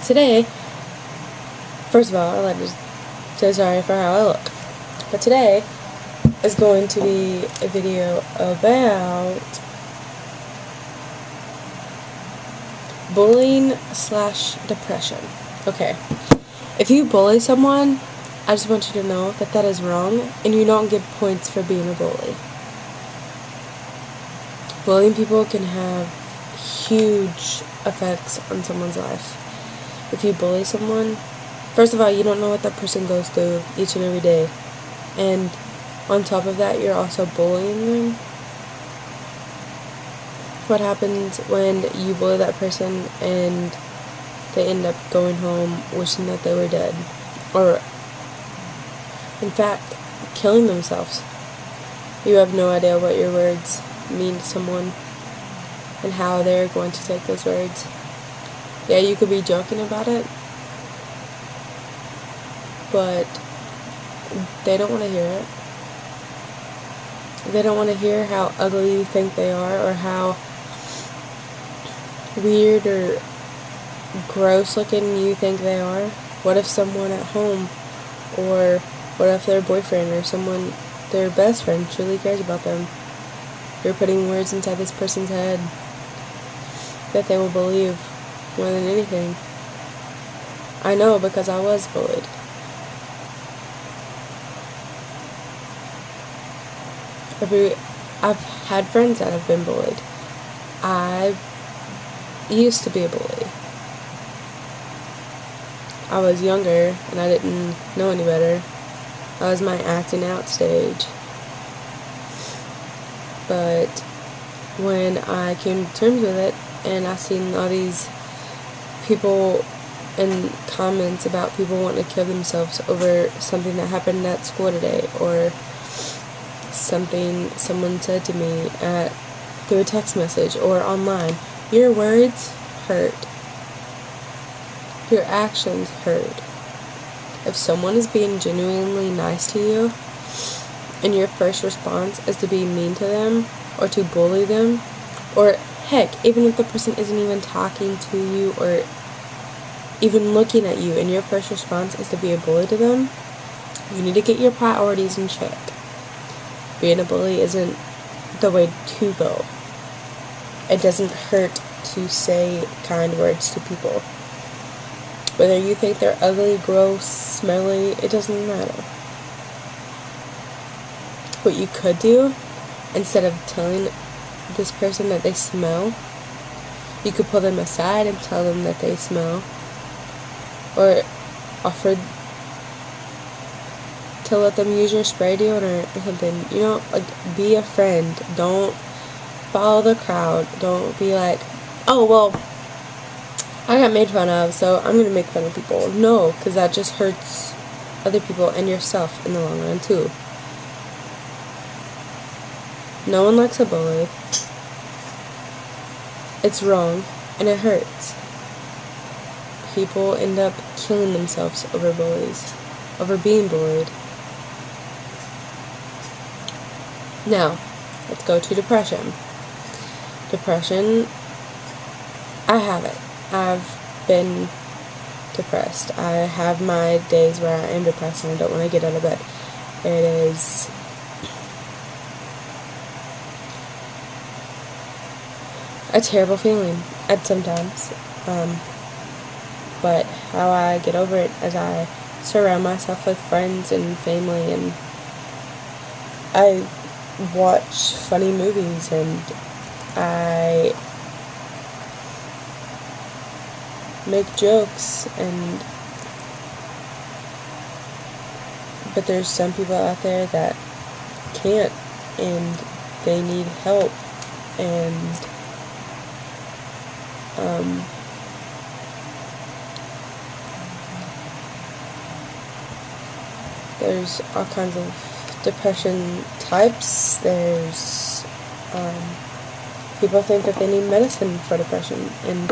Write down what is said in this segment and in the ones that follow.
today, first of all, I'd like to say sorry for how I look. But today is going to be a video about bullying/depression. Okay, if you bully someone, I just want you to know that that is wrong, and you don't get points for being a bully. Bullying people can have huge effects on someone's life. If you bully someone, first of all, you don't know what that person goes through each and every day. And on top of that, you're also bullying them. What happens when you bully that person and they end up going home wishing that they were dead? Or, in fact, killing themselves. You have no idea what your words mean to someone and how they're going to take those words. Yeah, you could be joking about it, but they don't want to hear it. They don't want to hear how ugly you think they are, or how weird or gross looking you think they are. What if someone at home, or what if their boyfriend or someone, their best friend, truly cares about them? You're putting words inside this person's head that they will believe more than anything. I know, because I was bullied. I've had friends that have been bullied. I used to be a bully. I was younger and I didn't know any better. That was my acting out stage. But when I came to terms with it, and I seen all these people and comments about people wanting to kill themselves over something that happened at school today, or something someone said to me through a text message or online. Your words hurt. Your actions hurt. If someone is being genuinely nice to you, and your first response is to be mean to them, or to bully them, or heck, even if the person isn't even talking to you or even looking at you, and your first response is to be a bully to them, you need to get your priorities in check. Being a bully isn't the way to go. It doesn't hurt to say kind words to people. Whether you think they're ugly, gross, smelly, it doesn't matter. What you could do, instead of telling this person that they smell, you could pull them aside and tell them that they smell, or offer to let them use your spray deodorant or something. You know, like, be a friend. Don't follow the crowd. Don't be like, oh, well, I got made fun of, so I'm gonna make fun of people. No, because that just hurts other people and yourself in the long run too. No one likes a bully. It's wrong, and it hurts. People end up killing themselves over bullies, over being bullied. Now, let's go to depression. Depression, I have it. I've been depressed. I have my days where I am depressed and I don't want to get out of bed. It is a terrible feeling at sometimes, but how I get over it is I surround myself with friends and family, and I watch funny movies, and I make jokes, but there's some people out there that can't, and they need help, and there's all kinds of depression types. There's people think that they need medicine for depression, and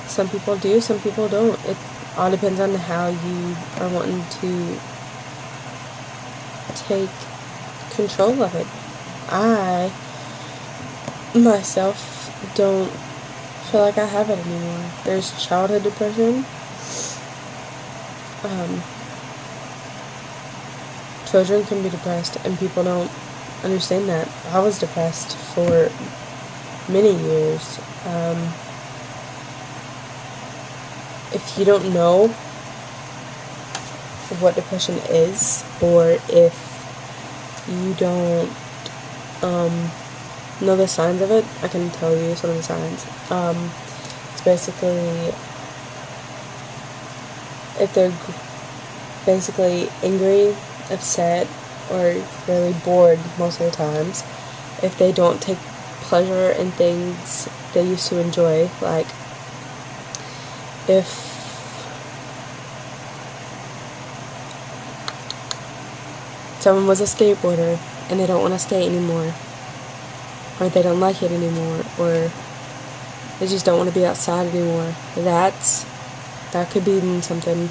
some people do, some people don't. It all depends on how you are wanting to take control of it. I myself don't feel like I have it anymore. There's childhood depression. Children can be depressed, and people don't understand that. I was depressed for many years. If you don't know what depression is, or if you don't know the signs of it, I can tell you some of the signs. It's basically if they're basically angry, upset, or really bored most of the times. If they don't take pleasure in things they used to enjoy, like if someone was a skateboarder and they don't want to skate anymore, or they don't like it anymore, or they just don't want to be outside anymore, that could be something.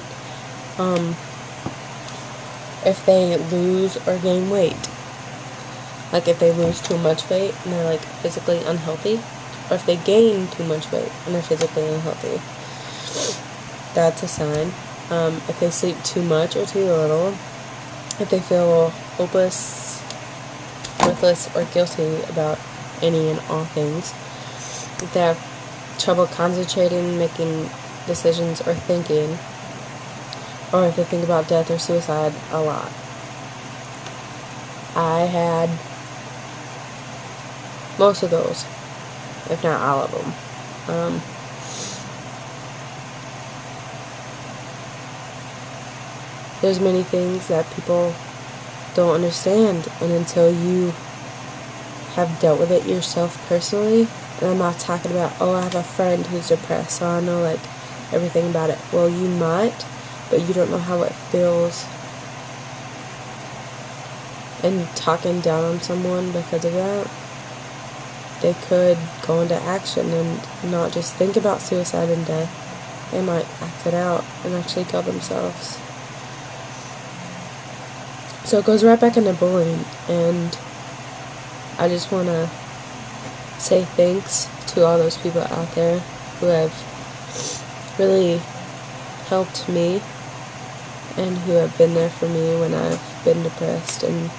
If they lose or gain weight, like if they lose too much weight and they're like physically unhealthy, or if they gain too much weight and they're physically unhealthy, that's a sign. If they sleep too much or too little, if they feel hopeless, worthless, or guilty about any and all things, if they have trouble concentrating, making decisions, or thinking, or if they think about death or suicide a lot. I had most of those, if not all of them. There's many things that people don't understand, and until you have dealt with it yourself personally, and I'm not talking about, oh, I have a friend who's depressed, so I know like everything about it. Well, you might, but you don't know how it feels. And talking down on someone because of that, they could go into action and not just think about suicide and death. They might act it out and actually kill themselves. So it goes right back into bullying, and I just want to say thanks to all those people out there who have really helped me and who have been there for me when I've been depressed and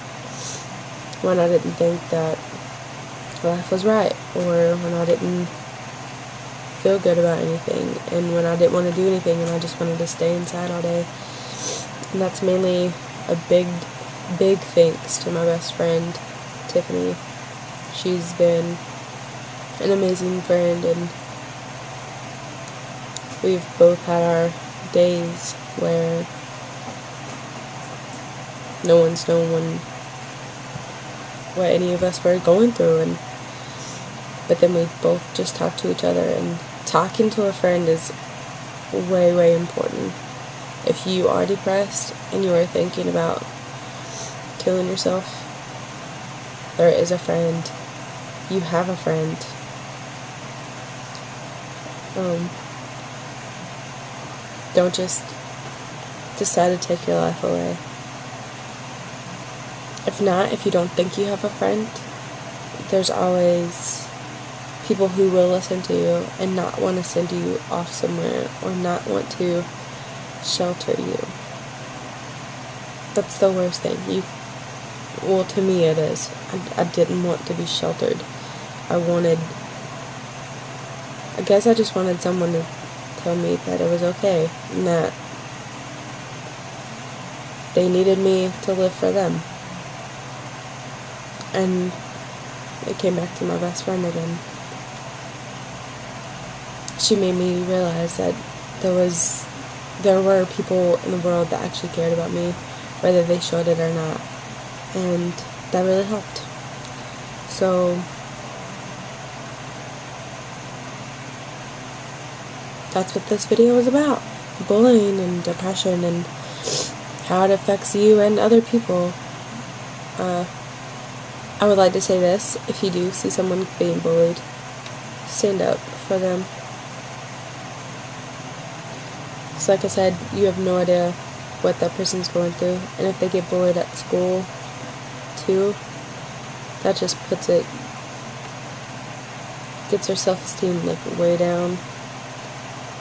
when I didn't think that life was right, or when I didn't feel good about anything, and when I didn't want to do anything and I just wanted to stay inside all day. And that's mainly a big thanks to my best friend, Tiffany. She's been an amazing friend, and we've both had our days where no one's known what any of us were going through, but then we both just talk to each other, and talking to a friend is way important. If you are depressed and you are thinking about killing yourself, there is a friend. You have a friend. Don't just decide to take your life away. If you don't think you have a friend, there's always people who will listen to you and not want to send you off somewhere, or not want to shelter you. That's the worst thing. Well, to me it is. I didn't want to be sheltered. I guess I just wanted someone to tell me that it was okay, and that they needed me to live for them. And it came back to my best friend again. She made me realize that there were people in the world that actually cared about me, whether they showed it or not. And that really helped. So that's what this video is about. Bullying and depression, and how it affects you and other people. I would like to say this: if you do see someone being bullied, stand up for them. So like I said, you have no idea what that person's going through, and if they get bullied at school too, that just puts it gets their self-esteem like way down,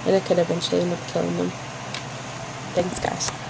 and it could eventually end up killing them. Thanks, guys.